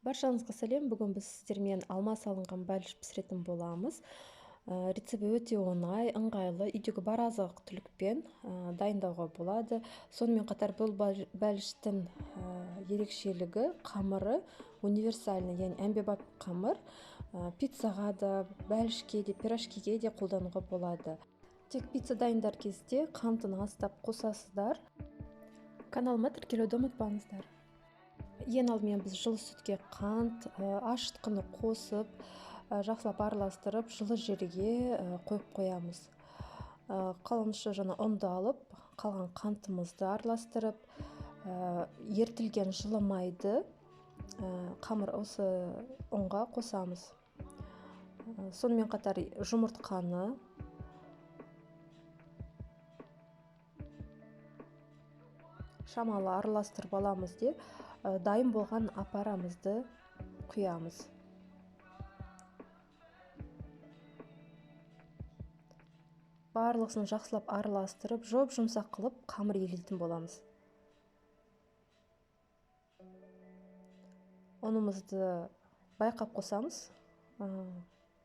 Баршаңызға сәлем. Бүгін біз сіздермен алма салынған бәліш пісіретін боламыз. Рецепті өте оңай, ыңғайлы, үйдегі бар азық-түлікпен дайындауға болады. Сонымен қатар бұл бәліштің ерекшелігі қамыры универсальный, яғни әмбебап қамыр. Пиццаға да, бәлішке де, пирожкиге де қолдануға болады. Тек пицца дайындар кезде қантын аздап қосасыздар. Каналыма тіркелуді ұмытпаңыздар. Ең алдымен біз жылы сүтке қант, ашытқыны қосып, жақсылап араластырып, жылы жерге қойып қоямыз. Қалыңшы жаңа ұнды алып, қалған қантымызды араластырып, ертілген жылы майды қамыр осы ұнға қосамыз. Сонымен қатар жұмыртқаны, шамалы араластырып аламыз де, дайын болған апарамызды құямыз. Барлығын жақсылап араластырып, жұмсақ қылып қамыр елейтін боламыз. Ұнымызды байқап қосамыз.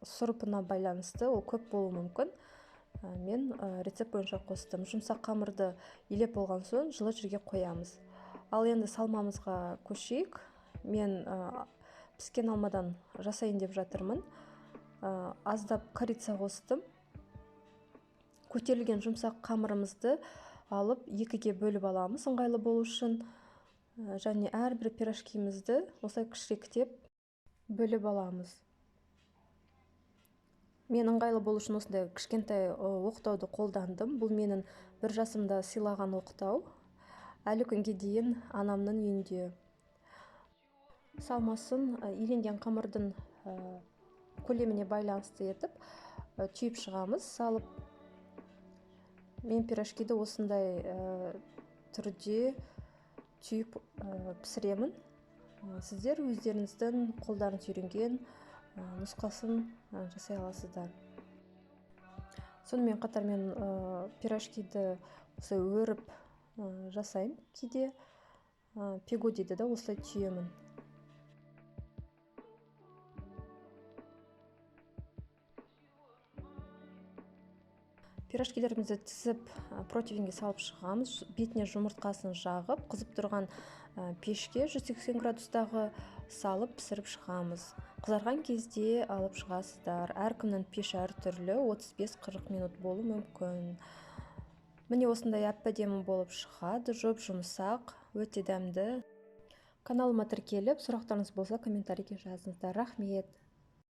Сұрыпына байланысты ол көп болуы мүмкін. Мен рецепт бойынша қостым. Жұмсақ қамырды елеп болған соң жылы жерге қоямыз. Ал енді салмамызға көшейік. Мен піскен алмадан жасайын деп жатырмын. Аздап корица қостым. Көтерілген жұмсақ қамырымызды алып екіге бөліп аламыз, ыңғайлы болу үшін. Және әрбір пирожкимізді осылай кішіректеп бөліп аламыз. Мен ыңғайлы болу үшін осындай кішкентай оқтауды қолдандым. Бұл менің 1 жасымда сыйлаған оқтау. Әлі күнге дейін анамның үйінде. Салмасын иленген қамырдың көлеміне байланысты етіп түйіп шығамыз. Салып, мен пирожкиді осындай түрде түйіп пісіремін. Сіздер өздеріңіздің қолдарыңыз үйренген нұсқасын жасай аласыздар. Сонымен қатар мен пирожкиді осылай өріп жасаймын. Кейде пегодиді да осылай түйемін. Пирожкилерімізді тізіп противеньге салып шығамыз. Бетіне жұмыртқасын жағып, қызып тұрған пешке 180 градустағы салып пісіріп шығамыз. Қызарған кезде алып шығасыздар. Әркімнің пеші әртүрлі, 35-40 минут болуы мүмкін. Міне осындай әп-әдемі болып шығады, жұмсақ, өте дәмді. Каналыма тіркеліп, сұрақтарыңыз болса комментарийге жазыңыздар. Рахмет.